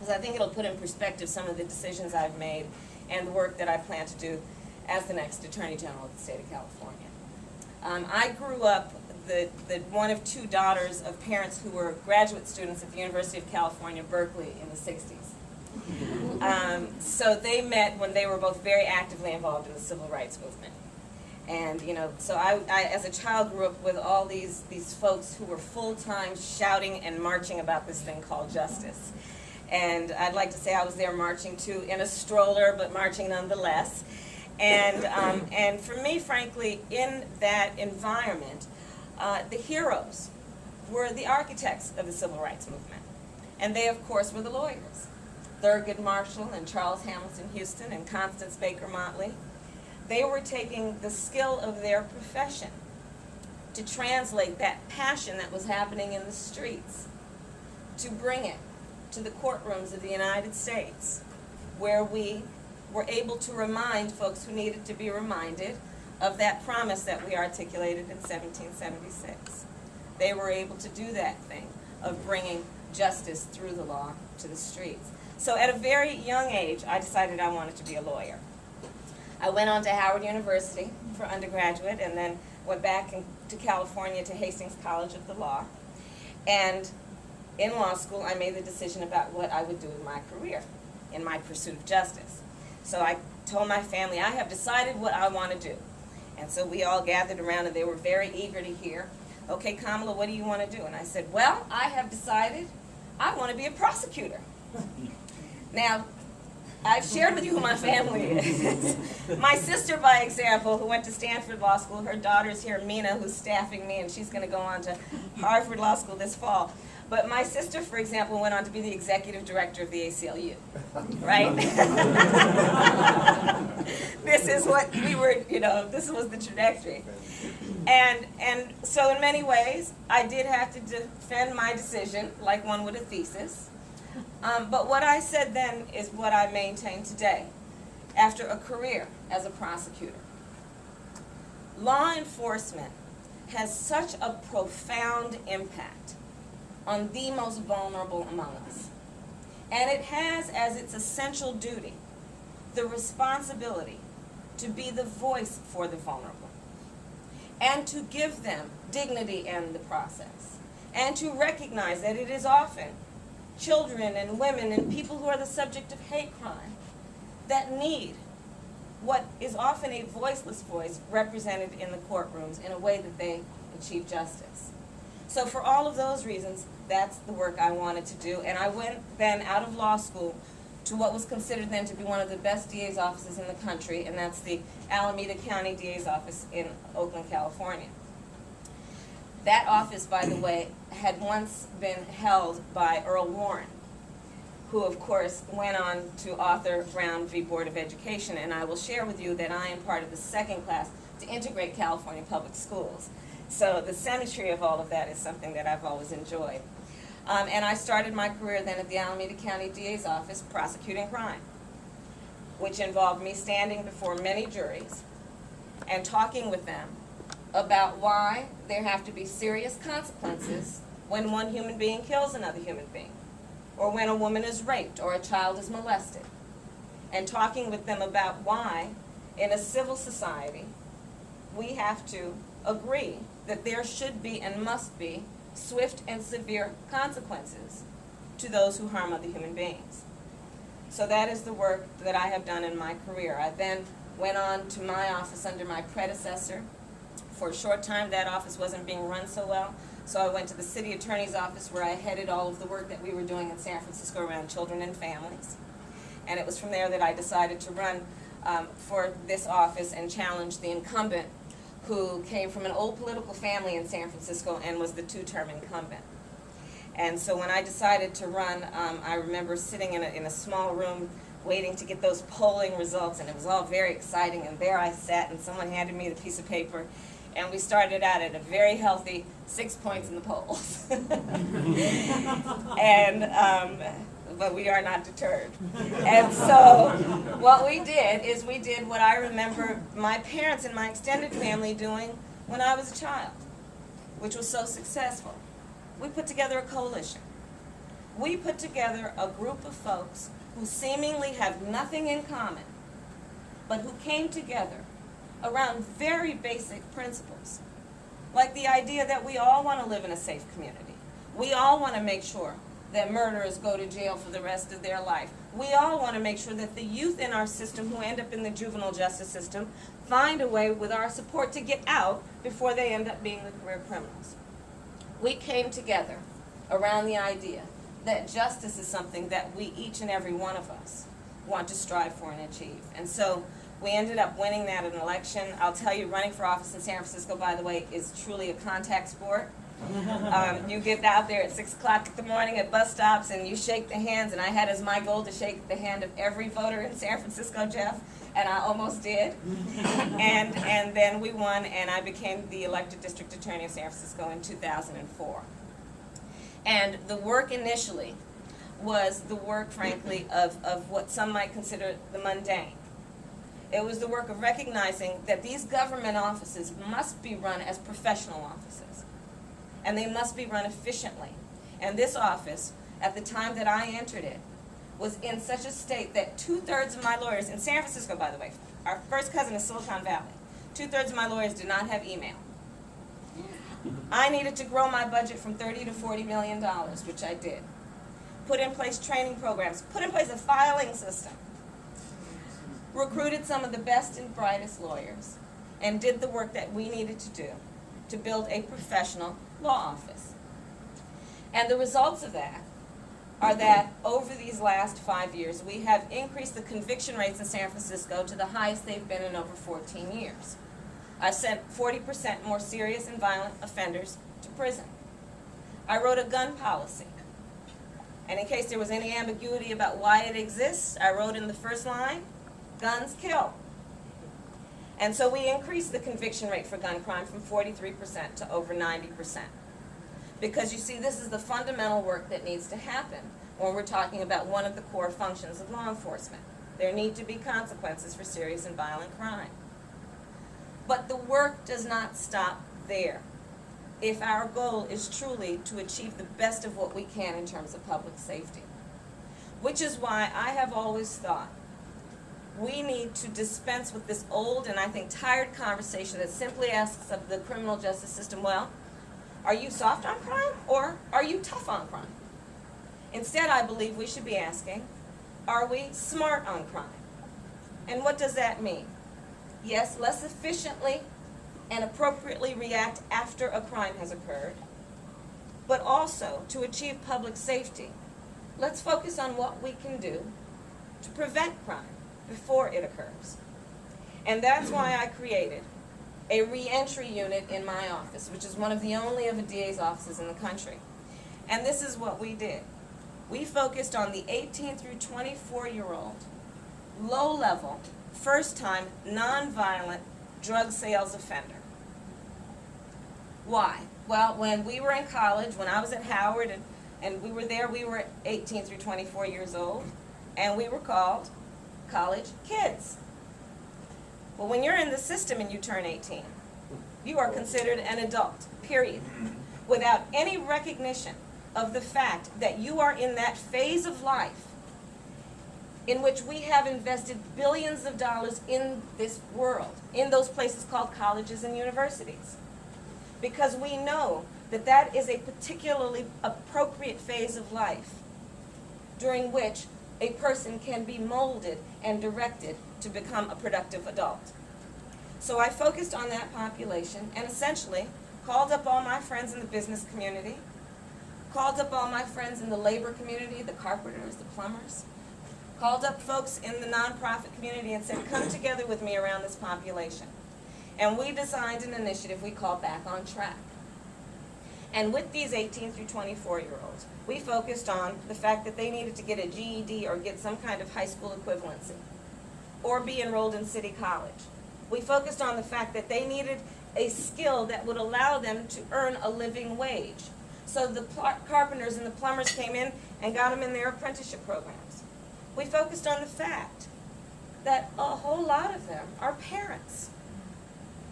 because I think it'll put in perspective some of the decisions I've made and the work that I plan to do as the next Attorney General of the state of California. I grew up the one of two daughters of parents who were graduate students at the University of California, Berkeley, in the 60s. So they met when they were both very actively involved in the civil rights movement. And, you know, so I as a child, grew up with all these folks who were full-time shouting and marching about this thing called justice. And I'd like to say I was there marching too, in a stroller, but marching nonetheless. And for me, frankly, in that environment, the heroes were the architects of the civil rights movement. And they, of course, were the lawyers. Thurgood Marshall and Charles Hamilton Houston and Constance Baker Motley. They were taking the skill of their profession to translate that passion that was happening in the streets, to bring it to the courtrooms of the United States, where we were able to remind folks who needed to be reminded of that promise that we articulated in 1776. They were able to do that thing of bringing justice through the law to the streets. So at a very young age, I decided I wanted to be a lawyer. I went on to Howard University for undergraduate and then went back to California to Hastings College of the Law. And in law school, I made the decision about what I would do in my career, in my pursuit of justice. So I told my family, I have decided what I want to do. And so we all gathered around and they were very eager to hear, okay, Kamala, what do you want to do? And I said, well, I have decided I want to be a prosecutor. Now, I've shared with you who my family is. My sister, by example, who went to Stanford Law School, her daughter's here, Mina, who's staffing me, and she's going to go on to Harvard Law School this fall. But my sister, for example, went on to be the executive director of the ACLU, right? This is what we were, you know, this was the trajectory. And so in many ways, I did have to defend my decision, like one would a thesis. But what I said then is what I maintain today, after a career as a prosecutor. Law enforcement has such a profound impact on the most vulnerable among us. And it has as its essential duty the responsibility to be the voice for the vulnerable and to give them dignity in the process and to recognize that it is often children and women and people who are the subject of hate crime that need what is often a voiceless voice represented in the courtrooms in a way that they achieve justice. So for all of those reasons, that's the work I wanted to do. And I went then out of law school to what was considered then to be one of the best DA's offices in the country, and that's the Alameda County DA's office in Oakland, California. That office, by the way, had once been held by Earl Warren, who of course went on to author Brown v. Board of Education, and I will share with you that I am part of the second class to integrate California public schools. So the symmetry of all of that is something that I've always enjoyed. And I started my career then at the Alameda County DA's office prosecuting crime, which involved me standing before many juries and talking with them about why there have to be serious consequences when one human being kills another human being, or when a woman is raped or a child is molested, and talking with them about why in a civil society we have to agree that there should be and must be swift and severe consequences to those who harm other human beings. So that is the work that I have done in my career. I then went on to my office under my predecessor. For a short time, that office wasn't being run so well, so I went to the city attorney's office where I headed all of the work that we were doing in San Francisco around children and families. And it was from there that I decided to run for this office and challenge the incumbent, who came from an old political family in San Francisco and was the two-term incumbent. And so when I decided to run, I remember sitting in a small room waiting to get those polling results, and it was all very exciting, and there I sat, and someone handed me the piece of paper, and we started out at a very healthy 6 points in the polls. But we are not deterred. And so what we did is we did what I remember my parents and my extended family doing when I was a child, which was so successful. We put together a coalition. we put together a group of folks who seemingly have nothing in common, but who came together around very basic principles, like the idea that we all want to live in a safe community. We all want to make sure that murderers go to jail for the rest of their life. We all want to make sure that the youth in our system who end up in the juvenile justice system find a way with our support to get out before they end up being the career criminals. We came together around the idea that justice is something that we, each and every one of us, want to strive for and achieve. And so we ended up winning that in an election. I'll tell you, running for office in San Francisco, by the way, is truly a contact sport. You get out there at 6 o'clock in the morning at bus stops and you shake the hands, and I had as my goal to shake the hand of every voter in San Francisco, Jeff, and I almost did. And then we won, and I became the elected district attorney of San Francisco in 2004. And the work initially was the work, frankly, of what some might consider the mundane. It was the work of recognizing that these government offices must be run as professional offices, and they must be run efficiently. And this office, at the time that I entered it, was in such a state that 2/3 of my lawyers, in San Francisco, by the way, our first cousin is Silicon Valley, 2/3 of my lawyers did not have email. I needed to grow my budget from $30 to $40 million, which I did. Put in place training programs, put in place a filing system, recruited some of the best and brightest lawyers, and did the work that we needed to do to build a professional law office. And the results of that are that over these last 5 years, we have increased the conviction rates in San Francisco to the highest they've been in over 14 years. I sent 40% more serious and violent offenders to prison. I wrote a gun policy. And in case there was any ambiguity about why it exists, I wrote in the first line, guns kill. And so we increased the conviction rate for gun crime from 43% to over 90%. Because you see, this is the fundamental work that needs to happen when we're talking about one of the core functions of law enforcement. There need to be consequences for serious and violent crime. But the work does not stop there. If our goal is truly to achieve the best of what we can in terms of public safety. Which is why I have always thought we need to dispense with this old and I think tired conversation that simply asks of the criminal justice system, well, are you soft on crime or are you tough on crime? Instead, I believe we should be asking, are we smart on crime? And what does that mean? Yes, less efficiently and appropriately react after a crime has occurred, but also to achieve public safety. Let's focus on what we can do to prevent crime before it occurs. And that's why I created a re-entry unit in my office, which is one of the only of a DA's offices in the country. And this is what we did. We focused on the 18 through 24-year-old, low-level, first-time, non-violent drug sales offender. Why? Well, when we were in college, when I was at Howard and we were there, we were 18 through 24 years old, and we were called college kids. Well, when you're in the system and you turn 18, you are considered an adult, period, without any recognition of the fact that you are in that phase of life in which we have invested billions of dollars in this world, in those places called colleges and universities. Because we know that that is a particularly appropriate phase of life during which a person can be molded and directed to become a productive adult. So I focused on that population and essentially called up all my friends in the business community, called up all my friends in the labor community, the carpenters, the plumbers, called up folks in the nonprofit community and said, come together with me around this population. And we designed an initiative we call Back on Track. And with these 18 through 24-year-olds, we focused on the fact that they needed to get a GED or get some kind of high school equivalency or be enrolled in City College. We focused on the fact that they needed a skill that would allow them to earn a living wage. So the carpenters and the plumbers came in and got them in their apprenticeship programs. We focused on the fact that a whole lot of them are parents.